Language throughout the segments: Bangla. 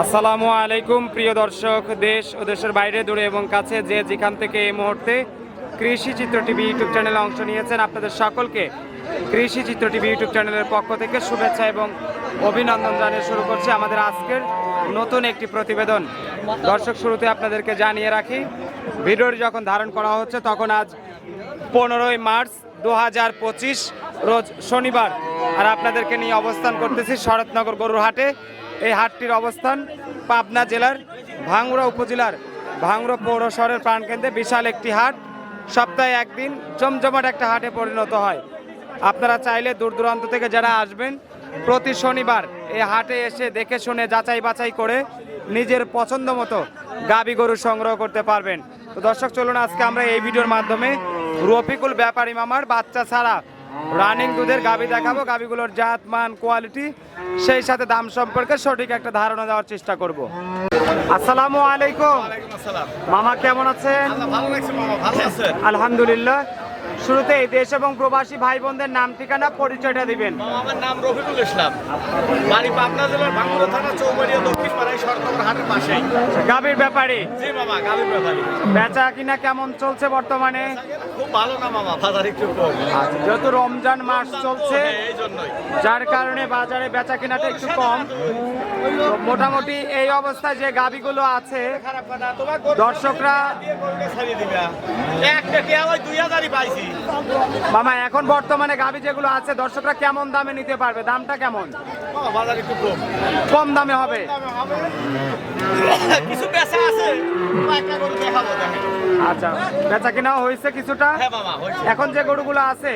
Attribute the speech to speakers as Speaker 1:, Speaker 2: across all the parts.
Speaker 1: আসসালামু আলাইকুম প্রিয় দর্শক, দেশ ও দেশের বাইরে দূরে এবং কাছে যে যেখান থেকে এই মুহূর্তে কৃষি চিত্র টিভি ইউটিউব চ্যানেলে অংশ নিয়েছেন, আপনাদের সকলকে কৃষি চিত্র টিভি ইউটিউব চ্যানেলের পক্ষ থেকে শুভেচ্ছা এবং অভিনন্দন জানিয়ে শুরু করছি আমাদের আজকের নতুন একটি প্রতিবেদন। দর্শক, শুরুতে আপনাদেরকে জানিয়ে রাখি, ভিডিওটি যখন ধারণ করা হচ্ছে তখন আজ 15ই মার্চ 2025 রোজ শনিবার, আর আপনাদেরকে নিয়ে অবস্থান করতেছি শরৎনগর গরুর হাটে। এই হাটটির অবস্থান পাবনা জেলার ভাঙ্গুড়া উপজেলার ভাঙ্গুড়া পৌর শহরের প্রাণকেন্দ্রে। বিশাল একটি হাট, সপ্তাহে একদিন জমজমাট একটা হাটে পরিণত হয়। আপনারা চাইলে দূর দূরান্ত থেকে যারা আসবেন, প্রতি শনিবার এই হাটে এসে দেখে শুনে যাচাই বাছাই করে নিজের পছন্দ মতো গাবি গরু সংগ্রহ করতে পারবেন। তো দর্শক, চলুন আজকে আমরা এই ভিডিওর মাধ্যমে রফিকুল ব্যাপারী মামার বাচ্চা ছাড়া রানিং দুধের গাবি দেখাবো। গাবিগুলোর জাত, মান, কোয়ালিটি, সেই সাথে দাম সম্পর্কে সঠিক একটা ধারণা দেওয়ার চেষ্টা করব। আসসালামু আলাইকুম মামা, কেমন আছেন? আলহামদুলিল্লাহ। শুরুতে এই দেশ এবং প্রবাসী ভাই বোনদের নাম, ঠিকানা, পরিচয়টা দিবেন।
Speaker 2: আমার নাম রফিকুল ইসলাম, বাড়ি পাবনা জেলার ভাঙ্গুড়া থানা চৌবাড়িয়া দক্ষিণ পাড়ায় শরৎনগর হাটের পাশেই।
Speaker 1: গাবির ব্যাপারী?
Speaker 2: জি মামা, গাবির ব্যাপারী।
Speaker 1: বেচা কিনা কেমন চলছে বর্তমানে?
Speaker 2: খুব ভালো না মামা, বাজার একটু কম।
Speaker 1: যেহেতু রমজান মাস চলছে,
Speaker 2: এই জন্যই
Speaker 1: যার কারণে বাজারে বেচা কিনাটা একটু কম। মোটামুটি এই অবস্থায় যে গাবিগুলো আছে, দর্শকরা
Speaker 2: একটা টিয়া ওই 2000ই পাইছি
Speaker 1: মামা। এখন বর্তমানে গাবি যেগুলো আছে, দর্শকরা কেমন দামে নিতে পারবে? দামটা কেমন?
Speaker 2: বাজার একটু কম,
Speaker 1: কম দামে হবে।
Speaker 2: কিছু বেচা আছে, একটা গরু দেখাবো, দেখেন।
Speaker 1: আচ্ছা, বেচা কিনাও হয়েছে কিছুটা।
Speaker 2: হ্যাঁ মামা, হয়েছে।
Speaker 1: এখন যে গরুগুলো আছে,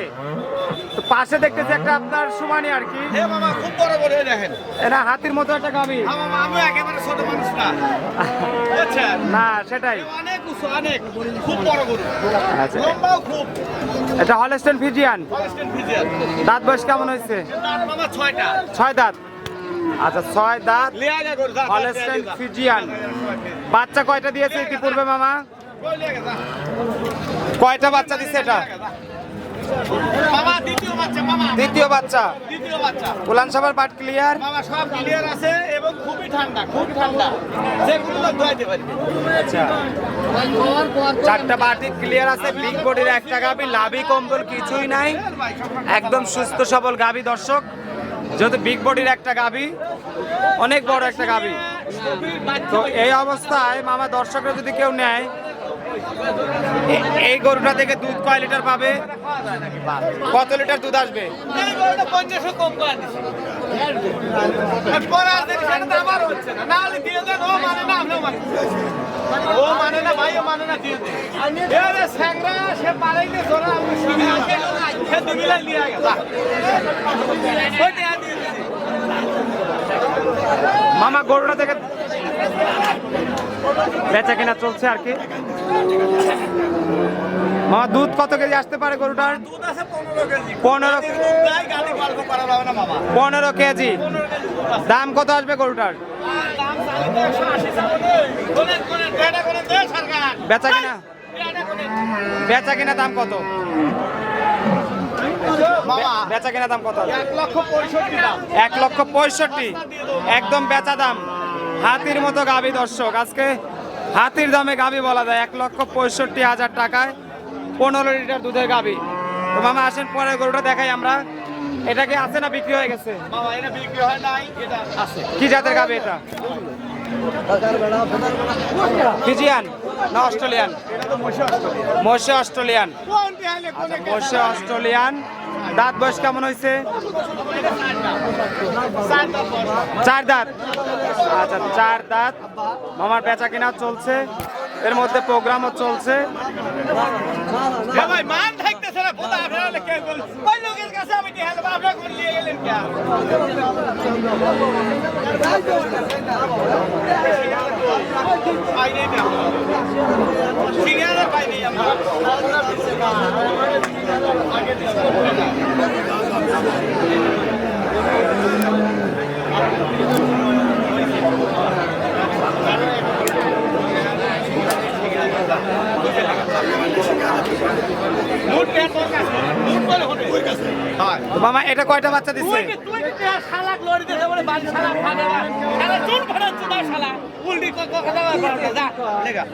Speaker 1: তো পাশে দেখতেছি একটা আপনার সমানি আর কি।
Speaker 2: হ্যাঁ মামা, খুব বড় বড়, দেখেন।
Speaker 1: এটা হাতির মতো একটা গাবি।
Speaker 2: হ্যাঁ মামা, আমি একেবারে ছোট মানুষ না, বুঝছেন?
Speaker 1: না, সেটাই।
Speaker 2: অনেক উঁচু, অনেক, খুব বড় গরু।
Speaker 1: আচ্ছা,
Speaker 2: লম্বাও খুব।
Speaker 1: এটা হলস্টেইন ফ্রিজিয়ান।
Speaker 2: Holstein Friesian.
Speaker 1: দাঁত বয়স কেমন হয়েছে?
Speaker 2: দাঁত মামা 6টা।
Speaker 1: 6 দাঁত। আচ্ছা, 6 দাঁত
Speaker 2: লিয়াগা গরু, দাঁত
Speaker 1: হলস্টেইন ফ্রিজিয়ান। বাচ্চা কয়টা দিয়েছে ইতিপূর্বে মামা? কয়টা বাচ্চা দিচ্ছে এটা?
Speaker 2: মামা দ্বিতীয় বাচ্চা, মামা
Speaker 1: দ্বিতীয় বাচ্চা।
Speaker 2: দ্বিতীয় বাচ্চা।
Speaker 1: উলান সাবার পাট ক্লিয়ার?
Speaker 2: মামা সব ক্লিয়ার আছে এবং খুবই ঠান্ডা, খুব ঠান্ডা, যে কোনো লোক ধুইতে পারবে।
Speaker 1: আচ্ছা, 4টা বাটি ক্লিয়ার আছে। বিগ বডির একটা গাবি, লাভি কম্বল কিছুই নাই, একদম সুস্থ সবল গাবি। দর্শক, যেহেতু বিগ বডির একটা গাবি, অনেক বড় একটা গাবি, তো এই অবস্থায় মামা দর্শকরা যদি কেউ নেয়, এই গরুটা থেকে দুধ কয় লিটার পাবে? কত লিটার দুধ আসবে?
Speaker 2: এই গরুটা 50 কম করে দিছি। পরে আর দেখি সেটা তো আমার হচ্ছে না, না হলে দিয়ে দেন। ও মানে না, আপনিও মানে, ও মানে না ভাই, ও মানে না, দিয়ে দেন। এরে স্যাংরা, সে পারেইলে ধরা, আমি শিখে আসে, সে দুবিলাই লিয়ে গেছে। ওই দিয়ে দিছি
Speaker 1: মামা। গরুটা থেকে বেচা কিনা চলছে আর কি। মামা, দুধ কত কেজি আসতে পারে গরুটার?
Speaker 2: দুধ আছে 15 কেজি।
Speaker 1: 15
Speaker 2: দুধ দেয়, গাড়ি গল্প করা যাবে না মামা।
Speaker 1: 15 কেজি।
Speaker 2: 15 কেজি দুধ আছে।
Speaker 1: দাম কত আসবে গরুটার?
Speaker 2: দাম চাইলে 180 চাবো। কোনেন কোনেন বেটা কোনেন দে সরকার।
Speaker 1: বেচা কিনা?
Speaker 2: বেটা কোনেন
Speaker 1: বেচা কিনা দাম কত?
Speaker 2: মামা
Speaker 1: বেচা কিনা দাম কত?
Speaker 2: 1,65,000 দাম।
Speaker 1: 1,65,000 একদম বেচা দাম। হাতির মতো গাবি। দর্শক, আজকে হাতির দামে গাবি বলা যায়। 1,65,000 টাকায় 15 লিটার দুধের গাবি। তো মামা আসেন, পরে গরুটা দেখাই আমরা। এটা কি আছে না বিক্রি হয়ে গেছে?
Speaker 2: মামা এটা বিক্রি হয় নাই, এটা আছে।
Speaker 1: কি জাতের গাবি এটা? ফিজিয়ান না অস্ট্রেলিয়ান? মশে অস্ট্রেলিয়ান। মশে অস্ট্রেলিয়ান। দাঁত বয়স কেমন হয়েছে? 4 দাঁত। আচ্ছা, 4 দাঁত। মামার বেচা কিনা চলছে, এর মধ্যে প্রোগ্রামও চলছে।
Speaker 2: ভাই মান থাকতেছে না, খোদা আপনারা কে বল, ওই লোকের কাছে আমি কি হেলব, আপনারা কোন নিয়ে গেলেন কি? পাই নেই না, সিরিয়ালে পাই নেই আমরা। আগে
Speaker 1: মামা, এটা কয়টা বাচ্চা দিচ্ছে?
Speaker 2: তুই শালাক লড়ি দিতে বলে বাড়ি শালাক ফাটে না, শালা চুল ফাটাচ্ছে না। শালা উল্টি কথা যা লেগা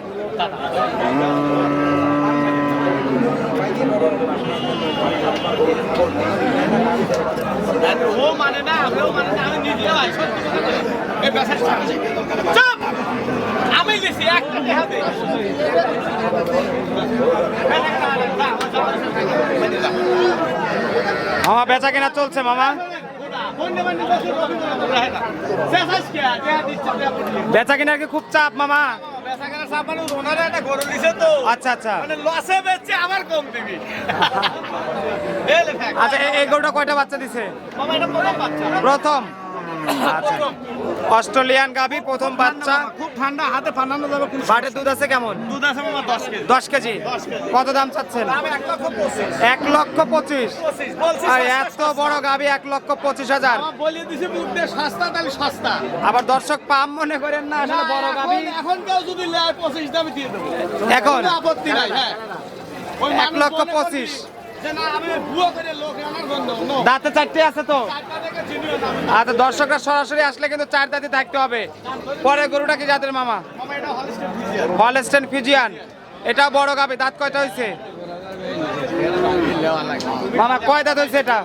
Speaker 2: ও মানে না আমিও মানে না আমি নিজে ভাই সত্যি কথা বলি এই ব্যবসা চুপ আমি লিখি একটা দেখাবে
Speaker 1: মামা বেচা কেনা চলছে মামা, বেচা কেনার কি খুব চাপ মামা? আচ্ছা আচ্ছা আচ্ছা, এই গরুটা কয়টা বাচ্চা দিছে? প্রথম। আচ্ছা, অস্ট্রেলিয়ান গাভী প্রথম বাচ্চা।
Speaker 2: খুব ঠান্ডা, হাতে ফানানো যাবে।
Speaker 1: বাটের দুধ আছে কেমন?
Speaker 2: দুধ আছে মামা 10 কেজি।
Speaker 1: 10 কেজি। কত দাম চাচ্ছেন? 1,25,000। আর এত বড় গাভী 1,25,000
Speaker 2: বলে দিছি মুখ দিয়ে সস্তা, তাহলে সস্তা।
Speaker 1: আবার দর্শক পাম মনে করেন না, আসলে বড় গাভী।
Speaker 2: এখন কেউ যদি নেয় 25 দামে দিয়ে দেবো,
Speaker 1: এখন
Speaker 2: কোনো আপত্তি নাই। হ্যাঁ, ওই
Speaker 1: 1,25,000।
Speaker 2: যে না আমি ভুয়া করে লোক আনার বন্ধ নো।
Speaker 1: দাঁতে 4টে আছে তো?
Speaker 2: চারটা থেকে চিনিও না।
Speaker 1: আচ্ছা, দর্শকরা সরাসরি আসলে কিন্তু 4 দাঁতে থাকতে হবে। পরে গরুটা কি জাতের মামা?
Speaker 2: মামা এটা হলস্টেইন ফ্রিজিয়ান।
Speaker 1: Holstein Friesian. এটা বড় গাভী, দাঁত কয়টা হয়েছে মামা? কয় দাঁত হয়েছে এটা?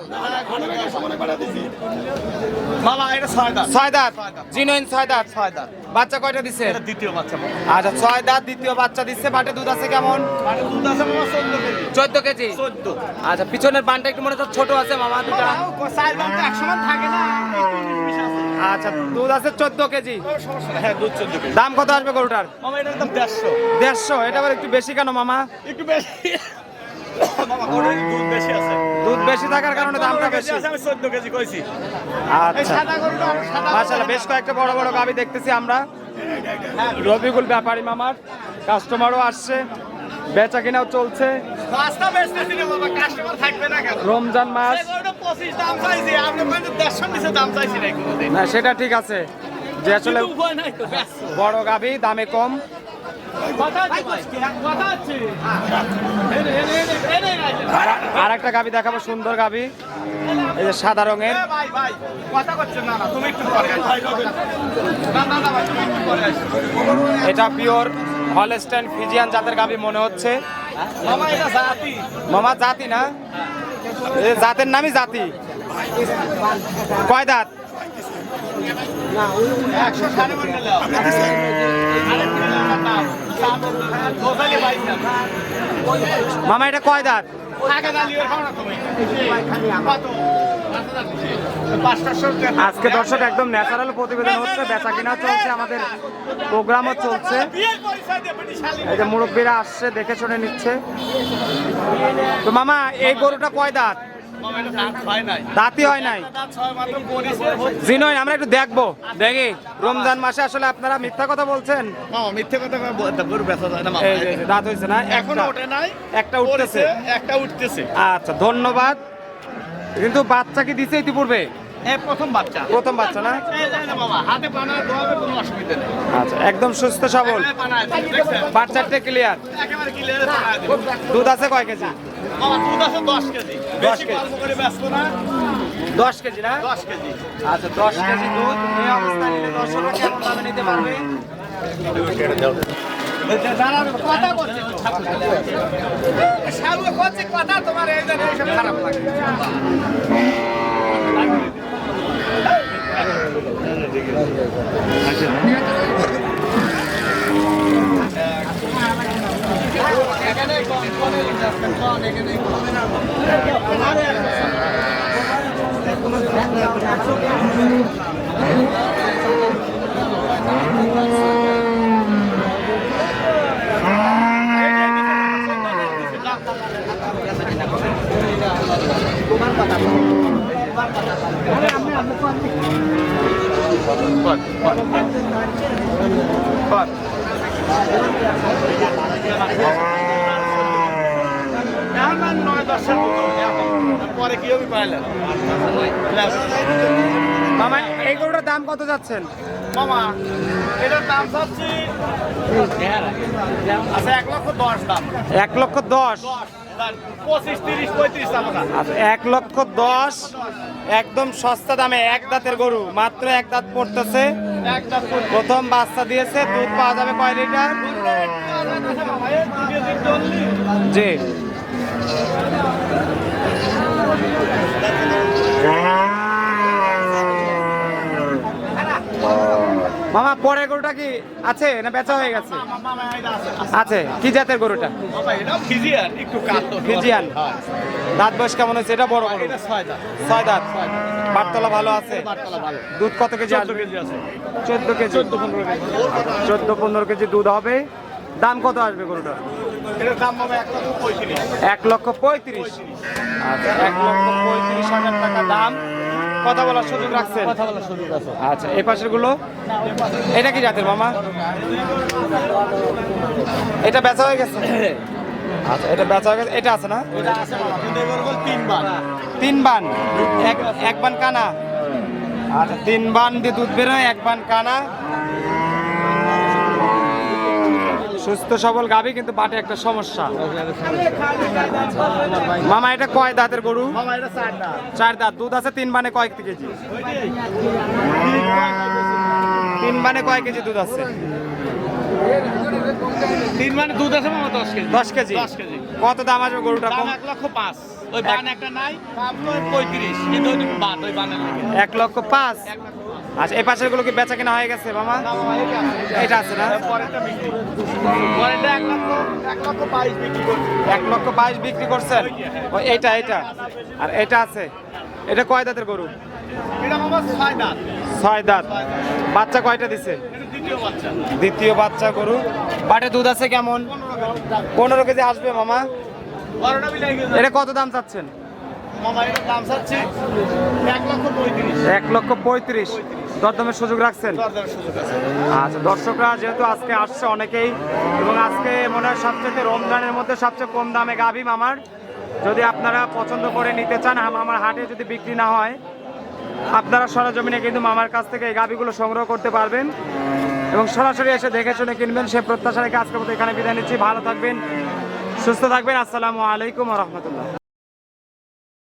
Speaker 2: মামা এটা 6 দাঁত।
Speaker 1: 6 দাঁত। জিনুইন 6 দাঁত।
Speaker 2: 6 দাঁত।
Speaker 1: বাচ্চা কয়টা দিছে?
Speaker 2: এটা দ্বিতীয় বাচ্চা মামা।
Speaker 1: আচ্ছা, 6 দাঁত দ্বিতীয় বাচ্চা দিচ্ছে। বাটে দুধ আছে কেমন?
Speaker 2: আর দুধ আছে মামা 14 কেজি।
Speaker 1: 14 কেজি।
Speaker 2: 14।
Speaker 1: আচ্ছা, পিছনের বানটা একটু মনে হচ্ছে ছোট আছে মামা দুটা।
Speaker 2: সাইজ বানটা 100 মান থাকে না।
Speaker 1: আচ্ছা, দুধ আছে 14 কেজি।
Speaker 2: সমস্যা হ্যাঁ, দুধ 14 কেজি।
Speaker 1: দাম কত আসবে গরুটার?
Speaker 2: মামা এটা একদম 150।
Speaker 1: 150। এটা আবার একটু বেশি কেন মামা?
Speaker 2: একটু বেশি মামা, গরুর দুধ বেশি আছে।
Speaker 1: দুধ বেশি থাকার কারণে দামটা বেশি।
Speaker 2: আছে, আমি 14 কেজি কইছি। এই
Speaker 1: আচ্ছা,
Speaker 2: সাদা গরুটা আর সাদা।
Speaker 1: মাশাআল্লাহ, বেশ কয়েকটা বড় বড় গাভী দেখতেছি আমরা। রবিকুল ব্যাপারী মামার কাস্টমারও আসছে, বেচা কিনাও চলছে।
Speaker 2: রাস্তা বেচতেছি না বাবা, কাস্টমার থাকবে না কেন?
Speaker 1: রমজান মাস।
Speaker 2: এই গরুটা 25 দাম চাইছি, আপনি বলেন 150 নিচে দাম চাইছি না কোনোদিন।
Speaker 1: না, সেটা ঠিক আছে যে আসলে
Speaker 2: কিন্তু উপায় নাই তো, ব্যাস।
Speaker 1: বড় গাভী দামে কম।
Speaker 2: কথা আছে ভাই, কথা আছে। এনে
Speaker 1: আর একটা গাভী দেখাবো, সুন্দর গাভী, এই যে সাদা রঙের।
Speaker 2: ভাই ভাই কথা করছেন না, না তুমি একটু পরে আসো। না না না ভাই, তুমি একটু পরে আসো।
Speaker 1: এটা পিওর হলস্টাইন ফ্রিজিয়ান জাতের গাভী মনে হচ্ছে
Speaker 2: মামা এটা জাতি।
Speaker 1: মামা। জাতি না, এই জাতের নামই জাতি। কয় দাঁত?
Speaker 2: 160 মন নিলাম। গোসালি ভাই
Speaker 1: মামা এটা কয় দাঁত?
Speaker 2: আগে দাঁড়িয়ে খাও না তুমি। কত? 500
Speaker 1: আজকে দর্শক একদম ন্যাচারাল প্রতিবেদন হচ্ছে, বেচা কিনা চলছে, আমাদের প্রোগ্রামও চলছে।
Speaker 2: বিয়ের পরিচয় দিয়ে বেটি শালি।
Speaker 1: এই যে মুরব্বীরা আসছে, দেখে শুনে নিচ্ছে। তো মামা, এই গরুটা কয় দাঁত?
Speaker 2: মামা এটা দাঁত হয় নাই।
Speaker 1: দাঁতই হয় নাই।
Speaker 2: দাঁত 6 মাত্র পরিছে।
Speaker 1: জিনই আমরা একটু দেখবো, দেখি রমজান মাসে আসলে আপনারা মিথ্যা কথা বলছেন।
Speaker 2: মামা মিথ্যে কথা বলতে গরু বেচা যায় না মামা।
Speaker 1: এই যে দাঁত হয়েছে না?
Speaker 2: এখনো ওঠে নাই,
Speaker 1: একটা উঠতেছে।
Speaker 2: একটা উঠতেছে।
Speaker 1: আচ্ছা, ধন্যবাদ। কিন্তু বাচ্চা কি দিছে ইতিপূর্বে?
Speaker 2: এই প্রথম বাচ্চা।
Speaker 1: প্রথম বাচ্চা না?
Speaker 2: এই যায় না মামা, হাতে বানায় দোয়াবে, কোনো অসুবিধা নেই।
Speaker 1: আচ্ছা, একদম সুস্থ সবল,
Speaker 2: একেবারে বানায় দেবে, দেখছেন?
Speaker 1: বাচ্চাটা ক্লিয়ার।
Speaker 2: একেবারে ক্লিয়ারে বানায় দেবে।
Speaker 1: দুধ আছে কয় কেজি?
Speaker 2: মামা দুধ আছে 10 কেজি। বেশি
Speaker 1: কেজি।
Speaker 2: গল্প করে বেচবো না।
Speaker 1: 10 কেজি না?
Speaker 2: 10 কেজি।
Speaker 1: আচ্ছা, 10 কেজি দুধ। এই অবস্থায় নিলে দর্শকরা কেমন দামে নিতে পারবে?
Speaker 2: কথা বলছে তো। শালু করছে কথা, তোমার এই জন্য এইসব খারাপ লাগে। এখানে কোন এখানে পরে কি হবে পাইলেন
Speaker 1: মামা, এই গরুটার দাম কত যাচ্ছেন?
Speaker 2: মামা এটার দাম চাচ্ছি আচ্ছা 1,10,000 দাম।
Speaker 1: 1,10,000।
Speaker 2: 25, 30, 35 টাকা।
Speaker 1: আচ্ছা 1,10,000 একদম সস্তা দামে এক দাঁতের গরু, মাত্র এক দাঁত পড়তেছে,
Speaker 2: একটা করে।
Speaker 1: প্রথম বাচ্চা দিয়েছে। দুধ পাওয়া যাবে কয় লিটার? জি। মামা পরের গরুটা কি আছে না বেচা হয়ে গেছে? আছে। কি জাতের গরুটা? ফিজিয়ান। দাঁত বয়স কেমন হয়েছে? এটা বড় গরু, 6 দাঁত। বাটতলা ভালো আছে। দুধ কত কেজি আসবে? 14 কেজি। 14-15 কেজি দুধ হবে। দাম কত আসবে গরুটার? 1,35,000। আচ্ছা 1,35,000 টাকা দাম। কথা বলার সুযোগ রাখছেন? আচ্ছা এই পাশের গুলো এটা কি জাতের মামা? এটা বেচা হয়ে গেছে? আচ্ছা এটা বেচা হয়ে গেছে। এটা আছে না? 3 বান। এক বান কানা। আচ্ছা 3 বান দিয়ে দুধ বেরোয়, 1 বান কানা। সুস্থ সবল গাভী, কিন্তু বাটে একটা সমস্যা। মামা এটা কয় দাঁতের গরু? 4 দাঁত। দুধ আছে 3 বানে কয় কেজি? 3 বানে কয় কেজি দুধ আছে?
Speaker 2: 3 মানে দুধ আছে মামা 10 কেজি।
Speaker 1: 10 কেজি।
Speaker 2: 10 কেজি।
Speaker 1: কত দাম আসবে গরুটা?
Speaker 2: দাম 1,05,000। ওই বান একটা নাই, দাম তো 35। কিন্তু ওই বান, ওই বানের লাগে
Speaker 1: 1,05,000। আচ্ছা এই পাশের গুলো কি বেচা কেনা হয়ে গেছে মামা? এটা আছে না?
Speaker 2: পরেরটা বিক্রি। পরেরটা 1,22,000 বিক্রি করছি।
Speaker 1: 1,22,000 বিক্রি করছেন? ওই এটা আর এটা আছে। এটা কয় দাঁতের গরু?
Speaker 2: এটা মামা 6 দাঁত।
Speaker 1: 6 দাঁত। বাচ্চা কয়টা দিছে?
Speaker 2: এটা দ্বিতীয় বাচ্চা।
Speaker 1: দ্বিতীয় বাচ্চা গরু। বাটে দুধ আছে কেমন? 15 কেজি আসবে মামা।
Speaker 2: 12টা মিলাই গেছে।
Speaker 1: এটা কত দাম চাচ্ছেন?
Speaker 2: মামা এটা দাম চাচ্ছি 1,35,000।
Speaker 1: 1,35,000। দরদামের সুযোগ রাখছেন?
Speaker 2: দরদামের সুযোগ আছে।
Speaker 1: আচ্ছা দর্শকরা যেহেতু আজকে আসছে অনেকেই, এবং আজকে মনে হয় সবচেয়ে রমজানের মধ্যে সবচেয়ে কম দামে গাভী মামার, যদি আপনারা পছন্দ করে নিতে চান, মামার হাটে যদি বিক্রি না হয়, আপনারা সরজমিনে কিন্তু মামার কাছ থেকে এই গাভীগুলো সংগ্রহ করতে পারবেন এবং সরাসরি এসে দেখে শুনে কিনবেন। সে প্রত্যাশা রেখে আজকের মতো এখানে বিদায় নিচ্ছি। ভালো থাকবেন, সুস্থ থাকবেন। আসসালামু আলাইকুম ওয়া রাহমাতুল্লাহ।